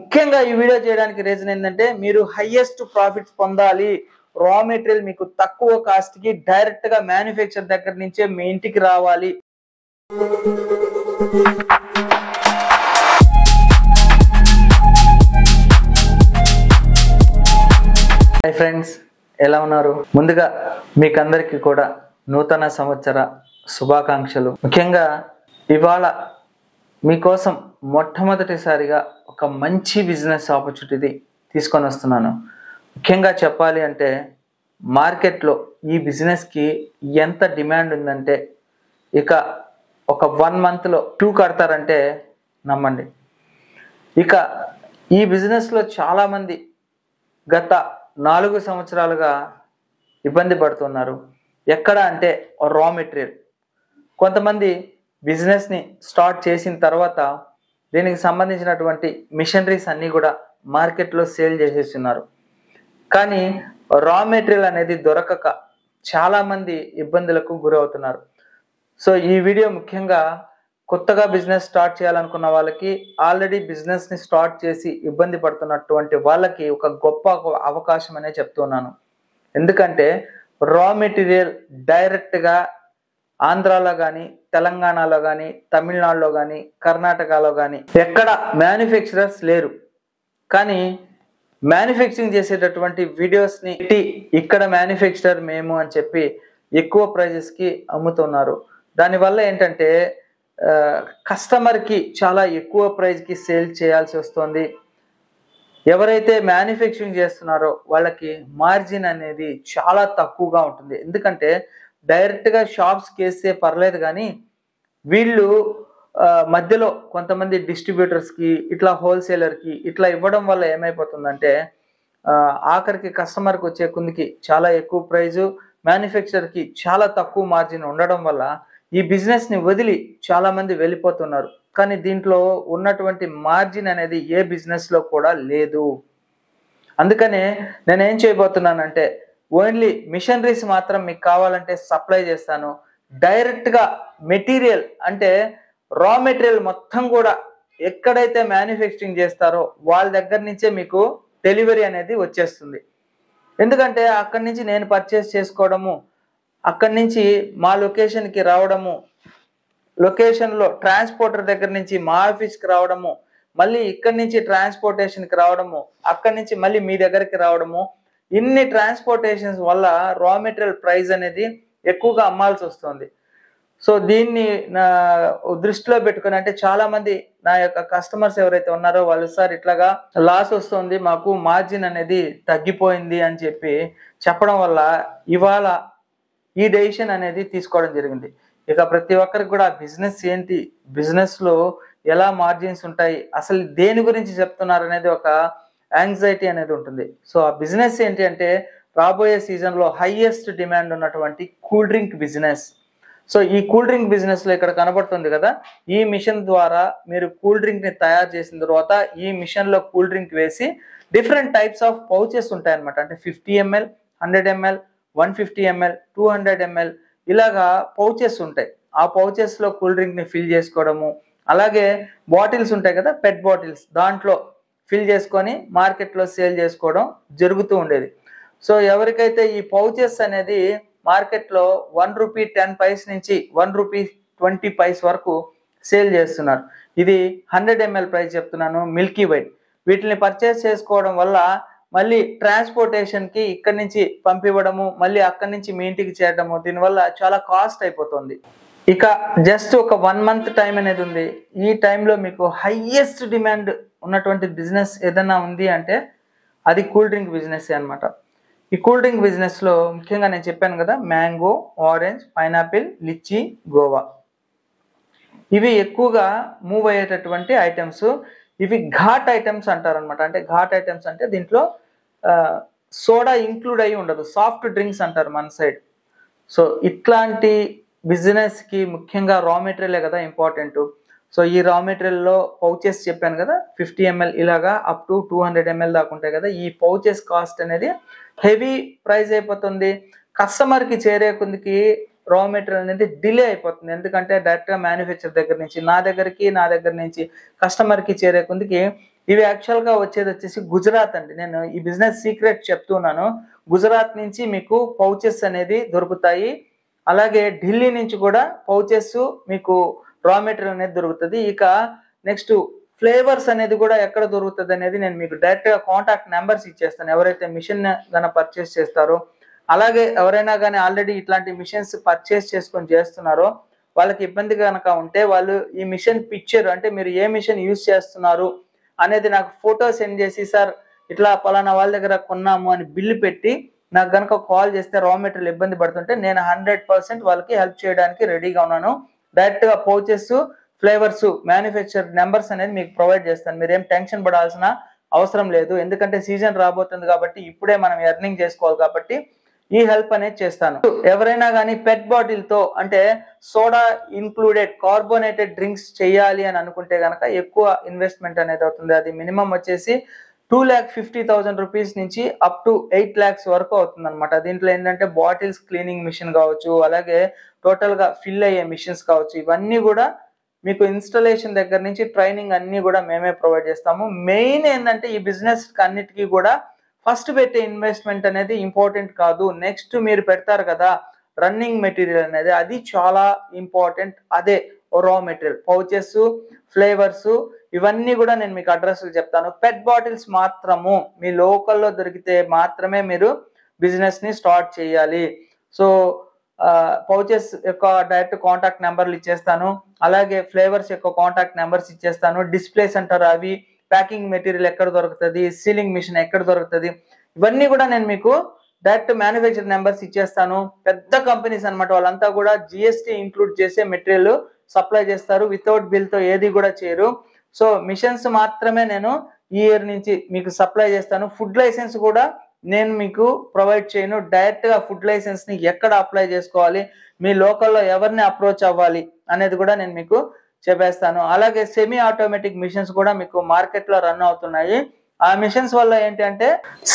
ముఖ్యంగా ఈ వీడియో చేయడానికి రీజన్ ఏంటంటే మీరు హైయెస్ట్ ప్రాఫిట్స్ పొందాలి, రా మెటీరియల్ మీకు తక్కువ కాస్ట్ కి డైరెక్ట్ గా మ్యానుఫ్యాక్చర్ దగ్గర నుంచే మీ ఇంటికి రావాలి. హాయ్ ఫ్రెండ్స్, ఎలా ఉన్నారు? ముందుగా మీకందరికీ కూడా నూతన సంవత్సర శుభాకాంక్షలు. ముఖ్యంగా ఇవాళ మీకోసం మొట్టమొదటిసారిగా ఒక మంచి బిజినెస్ ఆపర్చునిటీ తీసుకొని వస్తున్నాను. ముఖ్యంగా చెప్పాలి అంటే మార్కెట్లో ఈ బిజినెస్కి ఎంత డిమాండ్ ఉందంటే ఇక ఒక 1 monthలో 2 కడతారంటే నమ్మండి. ఇక ఈ బిజినెస్లో చాలామంది గత 4 సంవత్సరాలుగా ఇబ్బంది పడుతున్నారు. ఎక్కడ అంటే రా మెటీరియల్. కొంతమంది బిజినెస్ని స్టార్ట్ చేసిన తర్వాత దీనికి సంబంధించినటువంటి మిషనరీస్ అన్నీ కూడా మార్కెట్లో సేల్ చేసేస్తున్నారు. కానీ రా మెటీరియల్ అనేది దొరకక చాలామంది ఇబ్బందులకు గురవుతున్నారు. సో ఈ వీడియో ముఖ్యంగా కొత్తగా బిజినెస్ స్టార్ట్ చేయాలనుకున్న వాళ్ళకి, ఆల్రెడీ బిజినెస్ని స్టార్ట్ చేసి ఇబ్బంది పడుతున్నటువంటి వాళ్ళకి ఒక గొప్ప అవకాశం అనే చెప్తున్నాను. ఎందుకంటే రా మెటీరియల్ డైరెక్ట్గా ఆంధ్రాలో కానీ, తెలంగాణలో కానీ, తమిళనాడులో కానీ, కర్ణాటకలో కానీ ఎక్కడ మ్యానుఫ్యాక్చరర్స్ లేరు. కానీ మ్యానుఫ్యాక్చరింగ్ చేసేటటువంటి వీడియోస్ని ఇక్కడ మ్యానుఫ్యాక్చరర్ మేము అని చెప్పి ఎక్కువ ప్రైజెస్కి అమ్ముతున్నారు. దానివల్ల ఏంటంటే కస్టమర్కి చాలా ఎక్కువ ప్రైజ్కి సేల్ చేయాల్సి వస్తుంది. ఎవరైతే మ్యానుఫ్యాక్చరింగ్ చేస్తున్నారో వాళ్ళకి మార్జిన్ అనేది చాలా తక్కువగా ఉంటుంది. ఎందుకంటే డైరెక్ట్గా షాప్స్కి వేస్తే పర్లేదు, కానీ వీళ్ళు మధ్యలో కొంతమంది డిస్ట్రిబ్యూటర్స్కి, ఇట్లా హోల్సేలర్కి ఇట్లా ఇవ్వడం వల్ల ఏమైపోతుందంటే ఆఖరికి కస్టమర్కి వచ్చే కొందికి చాలా ఎక్కువ ప్రైజు, మ్యానుఫ్యాక్చరర్కి చాలా తక్కువ మార్జిన్ ఉండడం వల్ల ఈ బిజినెస్ని వదిలి చాలామంది వెళ్ళిపోతున్నారు. కానీ దీంట్లో ఉన్నటువంటి మార్జిన్ అనేది ఏ బిజినెస్లో కూడా లేదు. అందుకనే నేనేం చేయబోతున్నానంటే ఓన్లీ మిషనరీస్ మాత్రం మీకు కావాలంటే సప్లై చేస్తాను. డైరెక్ట్గా మెటీరియల్ అంటే రా మెటీరియల్ మొత్తం కూడా ఎక్కడైతే మ్యానుఫ్యాక్చరింగ్ చేస్తారో వాళ్ళ దగ్గర నుంచే మీకు డెలివరీ అనేది వచ్చేస్తుంది. ఎందుకంటే అక్కడి నుంచి నేను పర్చేస్ చేసుకోవడము, అక్కడి నుంచి మా లొకేషన్కి రావడము, లొకేషన్లో ట్రాన్స్పోర్టర్ దగ్గర నుంచి మా ఆఫీస్కి రావడము, మళ్ళీ ఇక్కడి నుంచి ట్రాన్స్పోర్టేషన్కి రావడము, అక్కడి నుంచి మళ్ళీ మీ దగ్గరికి రావడము, ఇన్ని ట్రాన్స్పోర్టేషన్స్ వల్ల రా మెటీరియల్ ప్రైస్ అనేది ఎక్కువగా అమ్మాల్సి వస్తుంది. సో దీన్ని నా దృష్టిలో పెట్టుకుని, అంటే చాలా మంది నా యొక్క కస్టమర్స్ ఎవరైతే ఉన్నారో వాళ్ళు, సార్ ఇట్లాగా లాస్ వస్తుంది, మాకు మార్జిన్ అనేది తగ్గిపోయింది అని చెప్పి చెప్పడం వల్ల ఇవాళ ఈ డెసిషన్ అనేది తీసుకోవడం జరిగింది. ఇక ప్రతి ఒక్కరికి కూడా బిజినెస్ ఏంటి, బిజినెస్లో ఎలా మార్జిన్స్ ఉంటాయి, అసలు దేని గురించి చెప్తున్నారు అనేది ఒక యాంగ్జైటీ అనేది ఉంటుంది. సో ఆ బిజినెస్ ఏంటి అంటే రాబోయే సీజన్లో హైయెస్ట్ డిమాండ్ ఉన్నటువంటి కూల్ డ్రింక్ బిజినెస్. సో ఈ కూల్ డ్రింక్ బిజినెస్లో ఇక్కడ కనబడుతుంది కదా, ఈ మిషన్ ద్వారా మీరు కూల్ డ్రింక్ని తయారు చేసిన తర్వాత ఈ మిషన్లో కూల్ డ్రింక్ వేసి డిఫరెంట్ టైప్స్ ఆఫ్ పౌచెస్ ఉంటాయన్నమాట. అంటే 50 ml, 100 ml, 150 ml, 200 ml ఇలాగా పౌచెస్ ఉంటాయి. ఆ పౌచెస్లో కూల్ డ్రింక్ని ఫిల్ చేసుకోవడము, అలాగే బాటిల్స్ ఉంటాయి కదా, పెట్ బాటిల్స్, దాంట్లో ఫిల్ చేసుకొని మార్కెట్లో సేల్ చేసుకోవడం జరుగుతూ ఉండేది. సో ఎవరికైతే ఈ పౌచెస్ అనేది మార్కెట్లో 1 రూపీ 10 పైస్ నుంచి 1 రూపీ 20 పైస్ వరకు సేల్ చేస్తున్నారు. ఇది 100 ml ప్రైస్ చెప్తున్నాను, మిల్కీ వైట్. వీటిని పర్చేస్ చేసుకోవడం వల్ల మళ్ళీ ట్రాన్స్పోర్టేషన్కి ఇక్కడి నుంచి పంపివ్వడము, మళ్ళీ అక్కడి నుంచి మీ ఇంటికి చేరడము, దీనివల్ల చాలా కాస్ట్ అయిపోతుంది. ఇక జస్ట్ ఒక 1 month టైం అనేది ఉంది. ఈ టైంలో మీకు హైయెస్ట్ డిమాండ్ ఉన్నటువంటి బిజినెస్ ఏదైనా ఉంది అంటే అది కూల్ డ్రింక్ బిజినెస్ అనమాట. ఈ కూల్ డ్రింక్ బిజినెస్లో ముఖ్యంగా నేను చెప్పాను కదా, mango, orange, pineapple, litchi, Goa ఇవి ఎక్కువగా మూవ్ అయ్యేటటువంటి ఐటమ్స్. ఇవి ఘాట్ ఐటమ్స్ అంటారనమాట. అంటే ఘాట్ ఐటమ్స్ అంటే దీంట్లో సోడా ఇంక్లూడ్ అయ్యి ఉండదు, సాఫ్ట్ డ్రింక్స్ అంటారు మన సైడ్. సో ఇట్లాంటి బిజినెస్కి ముఖ్యంగా రా మెటీరియలే కదా ఇంపార్టెంట్. సో ఈ రా మెటీరియల్లో పౌచెస్ చెప్పాను కదా, 50 ml ఇలాగా అప్ టు 200 ml దాకా ఉంటాయి కదా. ఈ పౌచెస్ కాస్ట్ అనేది హెవీ ప్రైస్ అయిపోతుంది. కస్టమర్కి చేరే కొందికి రా మెటీరియల్ అనేది డిలే అయిపోతుంది. ఎందుకంటే డైరెక్ట్గా మ్యానుఫ్యాక్చర్ దగ్గర నుంచి నా దగ్గర నుంచి కస్టమర్కి చేరే కొందికి ఇవి యాక్చువల్గా వచ్చేది వచ్చేసి గుజరాత్ అండి. నేను ఈ బిజినెస్ సీక్రెట్ చెప్తున్నాను. గుజరాత్ నుంచి మీకు పౌచెస్ అనేది దొరుకుతాయి. అలాగే ఢిల్లీ నుంచి కూడా పౌచెస్ మీకు రా మెటీరియల్ అనేది దొరుకుతుంది. ఇక నెక్స్ట్ ఫ్లేవర్స్ అనేది కూడా ఎక్కడ దొరుకుతుంది అనేది నేను మీకు డైరెక్ట్గా కాంటాక్ట్ నెంబర్స్ ఇచ్చేస్తాను. ఎవరైతే మిషన్ గన పర్చేస్ చేస్తారో, అలాగే ఎవరైనా కానీ ఆల్రెడీ ఇట్లాంటి మిషన్స్ పర్చేస్ చేసుకొని చేస్తున్నారో వాళ్ళకి ఇబ్బంది కనుక ఉంటే వాళ్ళు ఈ మిషన్ పిక్చర్ అంటే మీరు ఏ మిషన్ యూజ్ చేస్తున్నారు అనేది నాకు ఫోటో సెండ్ చేసి, సార్ ఇట్లా పలానా వాళ్ళ దగ్గర కొన్నాము అని బిల్లు పెట్టి నాకు కనుక కాల్ చేస్తే రా మెటీరియల్ ఇబ్బంది పడుతుంటే నేను 100% వాళ్ళకి హెల్ప్ చేయడానికి రెడీగా ఉన్నాను. డైరెక్ట్గా పౌచెస్, ఫ్లేవర్స్, మ్యానుఫ్యాక్చర్ నెంబర్స్ అనేది మీకు ప్రొవైడ్ చేస్తాను. మీరేం టెన్షన్ పడాల్సిన అవసరం లేదు. ఎందుకంటే సీజన్ రాబోతుంది కాబట్టి ఇప్పుడే మనం ఎర్నింగ్ చేసుకోవాలి కాబట్టి ఈ హెల్ప్ అనేది చేస్తాను. ఎవరైనా కానీ పెట్ బాటిల్ తో అంటే సోడా ఇంక్లూడెడ్ కార్బోనేటెడ్ డ్రింక్స్ చేయాలి అని అనుకుంటే కనుక ఎక్కువ ఇన్వెస్ట్మెంట్ అనేది అవుతుంది. అది మినిమం వచ్చేసి 2,50,000 రూపీస్ నుంచి అప్ టు 8 lakhs వరకు అవుతుంది అనమాట. దీంట్లో ఏంటంటే బాటిల్స్ క్లీనింగ్ మిషన్ కావచ్చు, అలాగే టోటల్ గా ఫిల్ అయ్యే మిషన్స్ కావచ్చు, ఇవన్నీ కూడా మీకు ఇన్స్టాలేషన్ దగ్గర నుంచి ట్రైనింగ్ అన్ని కూడా మేమే ప్రొవైడ్ చేస్తాము. మెయిన్ ఏంటంటే ఈ బిజినెస్ అన్నిటికీ కూడా ఫస్ట్ పెట్టే ఇన్వెస్ట్మెంట్ అనేది ఇంపార్టెంట్ కాదు. నెక్స్ట్ మీరు పెడతారు కదా రన్నింగ్ మెటీరియల్ అనేది, అది చాలా ఇంపార్టెంట్. అదే రా మెటీరియల్, పౌచెస్, ఫ్లేవర్స్, ఇవన్నీ కూడా నేను మీకు అడ్రస్లు చెప్తాను. పెట్ బాటిల్స్ మాత్రము మీ లోకల్లో దొరికితే మాత్రమే మీరు బిజినెస్ ని స్టార్ట్ చేయాలి. సో పౌచెస్ యొక్క డైరెక్ట్ కాంటాక్ట్ నెంబర్లు ఇచ్చేస్తాను, అలాగే ఫ్లేవర్స్ యొక్క కాంటాక్ట్ నెంబర్స్ ఇచ్చేస్తాను. డిస్ప్లేస్ అంటారు, అవి ప్యాకింగ్ మెటీరియల్ ఎక్కడ దొరుకుతుంది, సీలింగ్ మిషన్ ఎక్కడ దొరుకుతుంది, ఇవన్నీ కూడా నేను మీకు డైరెక్ట్ మ్యానుఫ్యాక్చర్ నెంబర్స్ ఇచ్చేస్తాను. పెద్ద కంపెనీస్ అనమాట, వాళ్ళంతా కూడా జిఎస్టీ ఇంక్లూడ్ చేసే మెటీరియల్ సప్లై చేస్తారు. వితౌట్ బిల్ తో ఏది కూడా చేయరు. సో మిషన్స్ మాత్రమే నేను ఈ ఇయర్ నుంచి మీకు సప్లై చేస్తాను. ఫుడ్ లైసెన్స్ కూడా నేను మీకు ప్రొవైడ్ చేయను. డైరెక్ట్ గా ఫుడ్ లైసెన్స్ ని ఎక్కడ అప్లై చేసుకోవాలి, మీ లోకల్లో ఎవరిని అప్రోచ్ అవ్వాలి అనేది కూడా నేను మీకు చెప్పేస్తాను. అలాగే సెమీ ఆటోమేటిక్ మిషన్స్ కూడా మీకు మార్కెట్ లో రన్ అవుతున్నాయి. ఆ మిషన్స్ వల్ల ఏంటంటే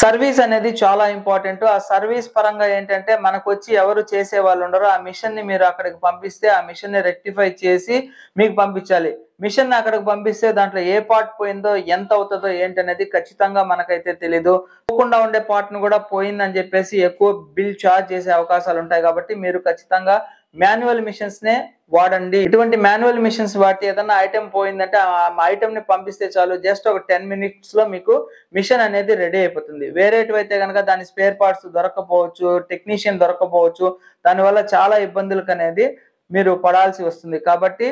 సర్వీస్ అనేది చాలా ఇంపార్టెంట్. ఆ సర్వీస్ పరంగా ఏంటంటే మనకు వచ్చి ఎవరు చేసే వాళ్ళు ఉండరు. ఆ మిషన్ ని మీరు అక్కడికి పంపిస్తే ఆ మిషన్ ని రెక్టిఫై చేసి మీకు పంపించాలి. మిషన్ ని అక్కడికి పంపిస్తే దాంట్లో ఏ పార్ట్ పోయిందో, ఎంత అవుతుందో ఏంటి అనేది ఖచ్చితంగా మనకైతే తెలీదు. పోకుండా ఉండే పార్ట్ ను కూడా పోయిందని చెప్పేసి ఎక్కువ బిల్ చార్జ్ చేసే అవకాశాలు ఉంటాయి. కాబట్టి మీరు ఖచ్చితంగా మాన్యువల్ మిషన్స్ నే వాడండి. ఇటువంటి మాన్యువల్ మిషన్స్ వాటి ఏదైనా ఐటమ్ పోయిందంటే ఆ ఐటమ్ ని పంపిస్తే చాలు, జస్ట్ ఒక 10 minutes లో మీకు మిషన్ అనేది రెడీ అయిపోతుంది. వేరేటివైతే కనుక దాని స్పేర్ పార్ట్స్ దొరకపోవచ్చు, టెక్నీషియన్ దొరకపోవచ్చు, దానివల్ల చాలా ఇబ్బందులకు అనేది మీరు పడాల్సి వస్తుంది. కాబట్టి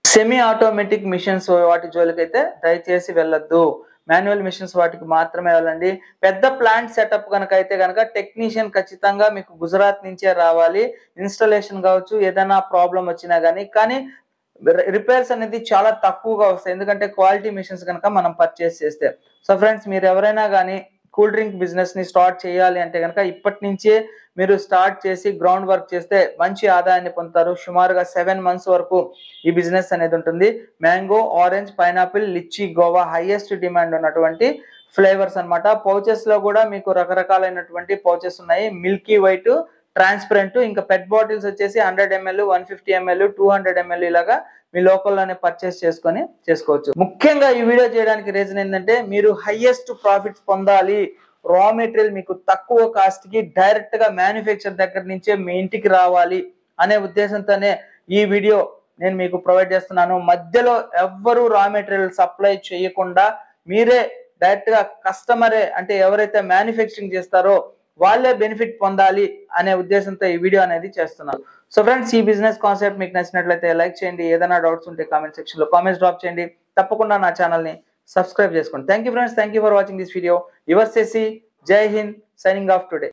సెమీ ఆటోమేటిక్ మిషన్స్ వాటి జోలికైతే దయచేసి వెళ్ళొద్దు. మాన్యువల్ మిషన్స్ వాటికి మాత్రమే వెళ్ళండి. పెద్ద ప్లాంట్ సెటప్ కనుక అయితే కనుక టెక్నీషియన్ ఖచ్చితంగా మీకు గుజరాత్ నుంచే రావాలి. ఇన్స్టాలేషన్ కావచ్చు, ఏదైనా ప్రాబ్లం వచ్చినా కానీ రిపేర్స్ అనేది చాలా తక్కువగా వస్తాయి, ఎందుకంటే క్వాలిటీ మిషన్స్ కనుక మనం పర్చేస్ చేస్తే. సో ఫ్రెండ్స్, మీరు ఎవరైనా కానీ కూల్ డ్రింక్ బిజినెస్ ని స్టార్ట్ చేయాలి అంటే కనుక ఇప్పటి నుంచే మీరు స్టార్ట్ చేసి గ్రౌండ్ వర్క్ చేస్తే మంచి ఆదాయాన్ని పొందుతారు. సుమారుగా 7 months వరకు ఈ బిజినెస్ అనేది ఉంటుంది. Mango, orange, pineapple, litchi, guava highest demand ఉన్నటువంటి ఫ్లేవర్స్ అన్నమాట. పౌచెస్ లో కూడా మీకు రకరకాలైనటువంటి పౌచెస్ ఉన్నాయి. మిల్కీ వైట్, ట్రాన్స్పరెంట్, ఇంకా పెట్ బాటిల్స్ వచ్చేసి 100 ml, 150 ml, 200 ml ఇలాగా మీ లోకల్లోనే పర్చేస్ చేసుకోవచ్చు. ముఖ్యంగా ఈ వీడియో చేయడానికి రీజన్ ఏంటంటే మీరు హైయెస్ట్ ప్రాఫిట్స్ పొందాలి, రా మెటీరియల్ మీకు తక్కువ కాస్ట్ కి డైరెక్ట్ గా మ్యానుఫ్యాక్చర్ దగ్గర నుంచే మీ ఇంటికి రావాలి అనే ఉద్దేశంతోనే ఈ వీడియో నేను మీకు ప్రొవైడ్ చేస్తున్నాను. మధ్యలో ఎవ్వరూ రా మెటీరియల్ సప్లై చేయకుండా మీరే డైరెక్ట్ గా కస్టమరే అంటే ఎవరైతే మ్యానుఫ్యాక్చరింగ్ చేస్తారో వాళ్ళే బెనిఫిట్ పొందాలి అనే ఉద్దేశంతో ఈ వీడియో అనేది చేస్తున్నాను. సో ఫ్రెండ్స్, ఈ బిజినెస్ కాన్సెప్ట్ మీకు నచ్చినట్లయితే లైక్ చేయండి. ఏదైనా డౌట్స్ ఉంటే కామెంట్ సెక్షన్ లో కామెంట్స్ డ్రాప్ చేయండి. తప్పకుండా నా ఛానల్ ని సబ్స్క్రైబ్ చేసుకోండి. Thank you friends, thank you for watching this video. Your Shashi, Jai Hind, signing off today.